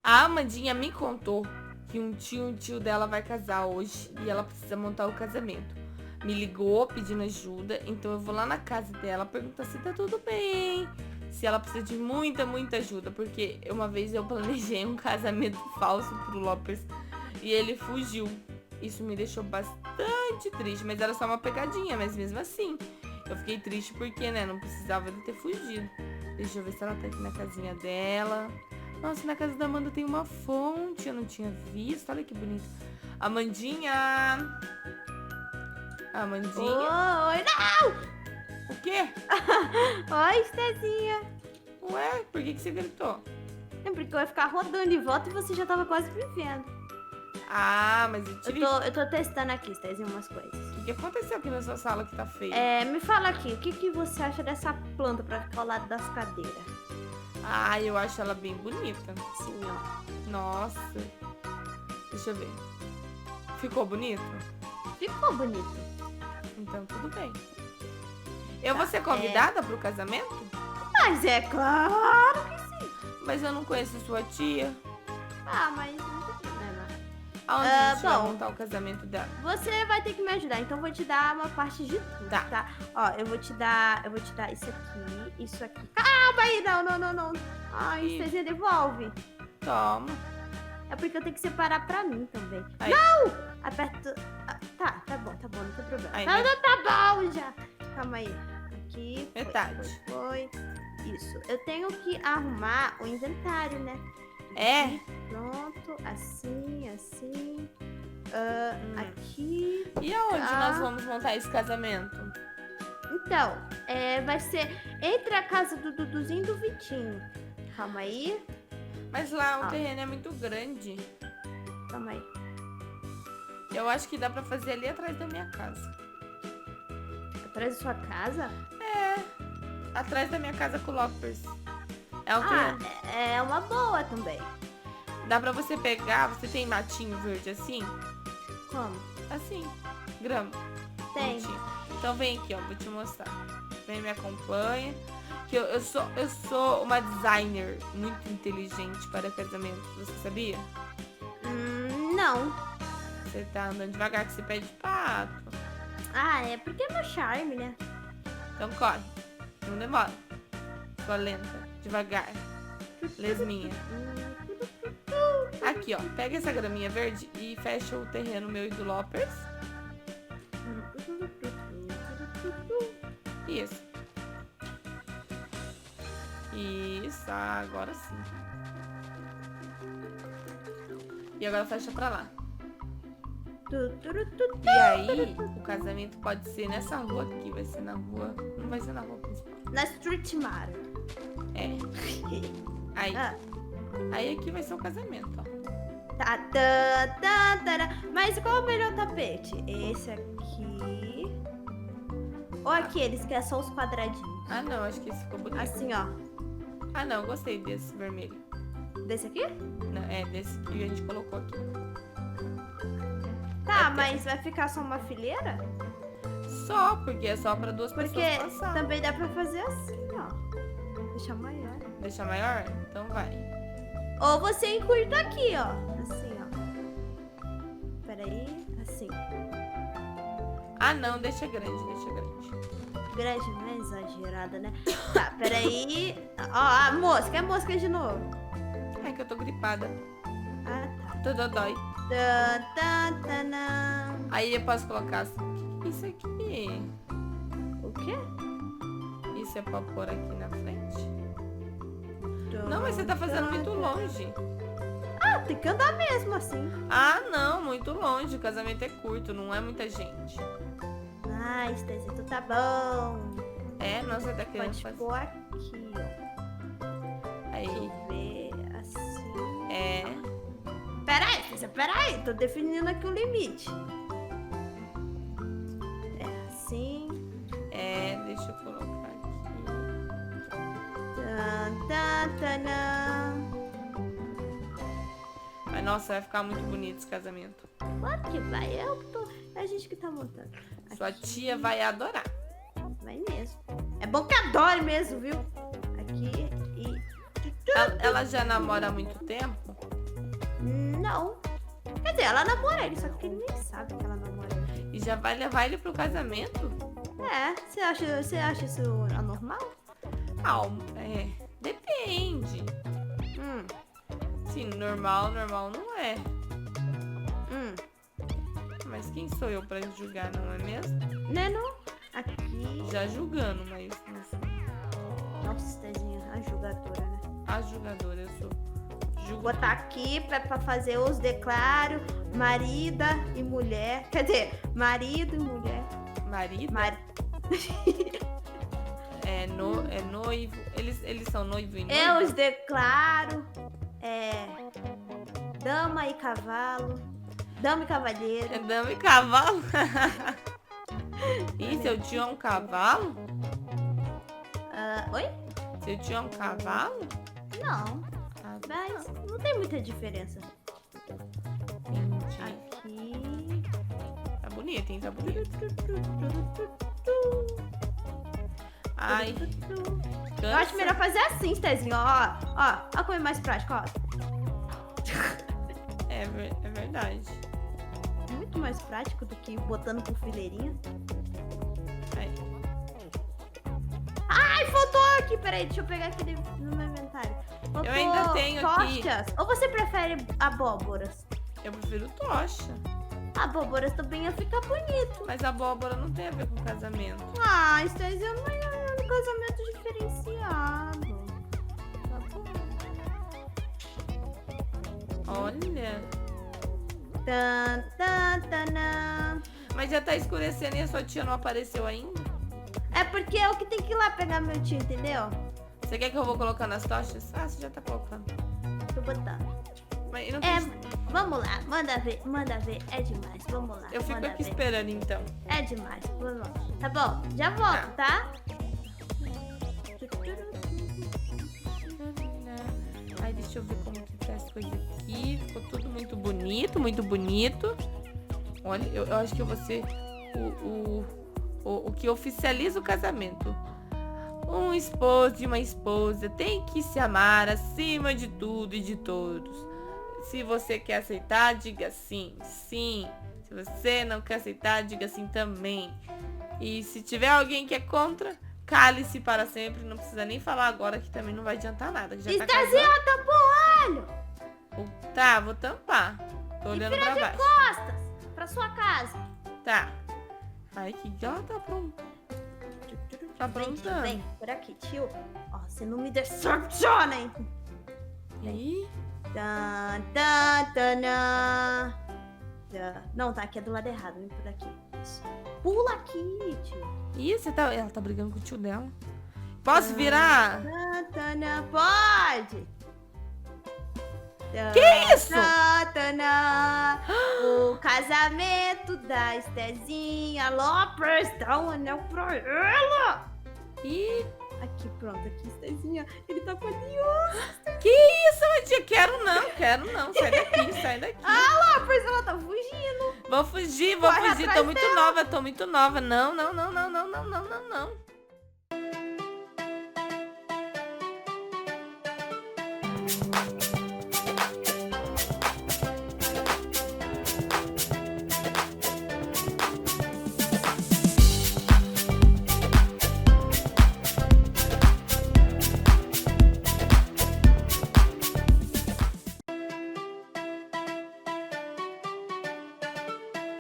A Amandinha me contou que um tio dela vai casar hoje e ela precisa montar o casamento. Me ligou pedindo ajuda, então eu vou lá na casa dela perguntar se tá tudo bem, se ela precisa de muita ajuda, porque uma vez eu planejei um casamento falso pro Lopes e ele fugiu. Isso me deixou bastante triste, mas era só uma pegadinha, mas mesmo assim, eu fiquei triste porque, né, não precisava ele ter fugido. Deixa eu ver se ela tá aqui na casinha dela. Nossa, na casa da Amanda tem uma fonte, eu não tinha visto, olha que bonito. Amandinha! Amandinha? Oi, não! O quê? Oi, Estezinha. Ué, por que você gritou? É porque eu ia ficar rodando de volta e você já tava quase me vendo. Ah, mas eu te vi. Eu tô testando aqui, Estezinha, umas coisas. O que aconteceu aqui nessa sala que tá feia? Me fala aqui, o que você acha dessa planta pra ficar ao lado das cadeiras? Ah, eu acho ela bem bonita. Sim, ó. Nossa. Deixa eu ver. Ficou bonito? Ficou bonito. Então tudo bem. Eu vou ser convidada pro casamento? Mas é claro que sim. Mas eu não conheço sua tia. Ah, mas não tem problema. Aonde a gente vai bom. montar o casamento dela? Você vai ter que me ajudar, então eu vou te dar uma parte de tudo, tá? Ó, eu vou te dar isso aqui. Calma aí, não. Ai, Estezinha, devolve. Toma. É porque eu tenho que separar pra mim também. Aí. Não! Aperta. Tá bom, não tem problema. Aí, Não, tá bom já. Calma aí. Aqui. Metade. Foi. Isso. Eu tenho que arrumar o inventário, né? É? Pronto. Assim. Aqui. E aonde nós vamos montar esse casamento? Então, vai ser entre a casa do Duduzinho e do Vitinho. Calma aí. Mas lá o terreno é muito grande. Calma aí. Eu acho que dá pra fazer ali atrás da minha casa. Atrás da sua casa? É. Atrás da minha casa com o Loppers. É um terreno. É uma boa também. Dá pra você pegar, você tem matinho verde assim? Como? Assim. Grama. Tem. Bonitinho. Então vem aqui, ó. Vou te mostrar. Vem, me acompanha. Que eu sou uma designer muito inteligente para casamento. Você sabia? Não. Você tá andando devagar que você pede pato. É porque é meu charme, né? Então corre. Não demora. Sua lenta. Devagar. Lesminha. Aqui, ó. Pega essa graminha verde e fecha o terreno meu e do Loppers. Isso. Isso. Agora sim. E agora fecha pra lá. E aí, o casamento pode ser nessa rua aqui. Vai ser na rua... Não vai ser na rua principal. Na Street Mara. É. Aí. Aí aqui vai ser o casamento, ó. Mas qual é o melhor tapete? Esse aqui. Ou aqueles que é só os quadradinhos? Ah, não. Acho que esse ficou bonito. Assim, ó. Ah, não. Gostei desse vermelho. Desse aqui? Não, é desse que a gente colocou aqui. Tá, mas vai ficar só uma fileira? Só, porque é só pra duas Porque pessoas passar. também dá pra fazer assim, ó. Deixar maior. Deixa maior? Então vai. Ou você encurta aqui, ó. Assim, ó. Peraí. Assim. Ah, não. Deixa grande, deixa grande. Grande, não é exagerada, né? Tá, peraí. Ó, a mosca. É mosca de novo. É que eu tô gripada. Ah, tá. Tudo dói. Tanã. Aí eu posso colocar assim. O que é isso aqui? O quê? Isso é pra pôr aqui na frente? Não, mas você tá fazendo muito longe. Tem que andar mesmo assim. Ah, não, muito longe. O casamento é curto, não é muita gente. Estezinha, tu tá bom. É, nossa, tá querendo Pode fazer. pôr aqui, ó. Aí, Deixa eu ver. Assim. é. Peraí. Tô definindo aqui o limite. É assim. É, deixa eu colocar aqui. Tanã. Mas, nossa, vai ficar muito bonito esse casamento. Claro que vai. É a gente que tá montando. Sua tia vai adorar. Vai mesmo. É bom que adore mesmo, viu? Aqui e... Ela já namora há muito tempo? Não. Quer dizer, ela namora ele, só que ele nem sabe que ela namora ele. E já vai levar ele pro casamento? É, você acha isso anormal? Depende. Sim, normal não é. Mas quem sou eu pra julgar, não é mesmo? Né, não? Aqui... Já julgando, mas não sou. Nossa, Tezinha, a julgadora, né? A julgadora, eu sou. Vou botar aqui pra fazer os declaros, marida e mulher. Quer dizer, marido e mulher. Marido? É noivo. Eles são noivo e noiva? Eu os declaro. Dama e cavalo. Dama e cavalheiro. É dama e cavalo? Ih, seu tio é um cavalo? Oi? Seu tio é um cavalo? Não. Mas não tem muita diferença. Entendi. Aqui. Tá bonito, hein? Tá bonito. Ai. Eu acho melhor fazer assim, Stezinho. Ó como é mais prático, ó. É verdade. Muito mais prático do que botando por fileirinha. Ai, faltou aqui. Peraí, deixa eu pegar aqui no meu inventário. Faltou eu ainda tenho tochas. aqui. Ou você prefere abóboras? Eu prefiro tocha. Abóboras também ia ficar bonito. Mas a abóbora não tem a ver com casamento. Ah, Stezinho, mas é um casamento diferenciado. Tá bom. Olha. Tan. Mas já tá escurecendo e a sua tia não apareceu ainda? É porque eu que tenho que ir lá pegar meu tio, entendeu? Você quer que eu vou colocar nas tochas? Ah, você já tá colocando. Tô botando. Mas não tem... Vamos lá, manda ver, é demais, vamos lá. Eu fico aqui esperando então. É demais, vamos lá. Tá bom, já volto, tá? Ai, deixa eu ver como que tá as coisas aqui. Ficou tudo muito bonito, muito bonito. Olha, eu acho que eu vou ser o que oficializa o casamento. Um esposo e uma esposa tem que se amar acima de tudo e de todos. Se você quer aceitar, diga sim, sim. Se você não quer aceitar, diga sim também. E se tiver alguém que é contra, cale-se para sempre. Não precisa nem falar agora, que também não vai adiantar nada. Estazinha, tampa o olho! Tá, vou tampar. Tô olhando pra baixo. Costas pra sua casa. Tá. Ai, que já tá pronto. Tá aprontando. Vem, por aqui, tio. Ó, você não me decepciona, hein? Ih. Não, tá aqui, é do lado errado. Vem por aqui. Isso. Pula aqui, tio. Ih, ela tá brigando com o tio dela. Posso virar? Pode! Que isso? O casamento da Estezinha Lopes. Dá um anel pra ela. Ih. Aqui, pronto, aqui, Estezinha. Ele tá com aliança. Que isso, minha tia? Quero não. Sai daqui. Ah, Lopes, ela tá fugindo. Vou fugir. Corre Tô atrás muito nova. Não.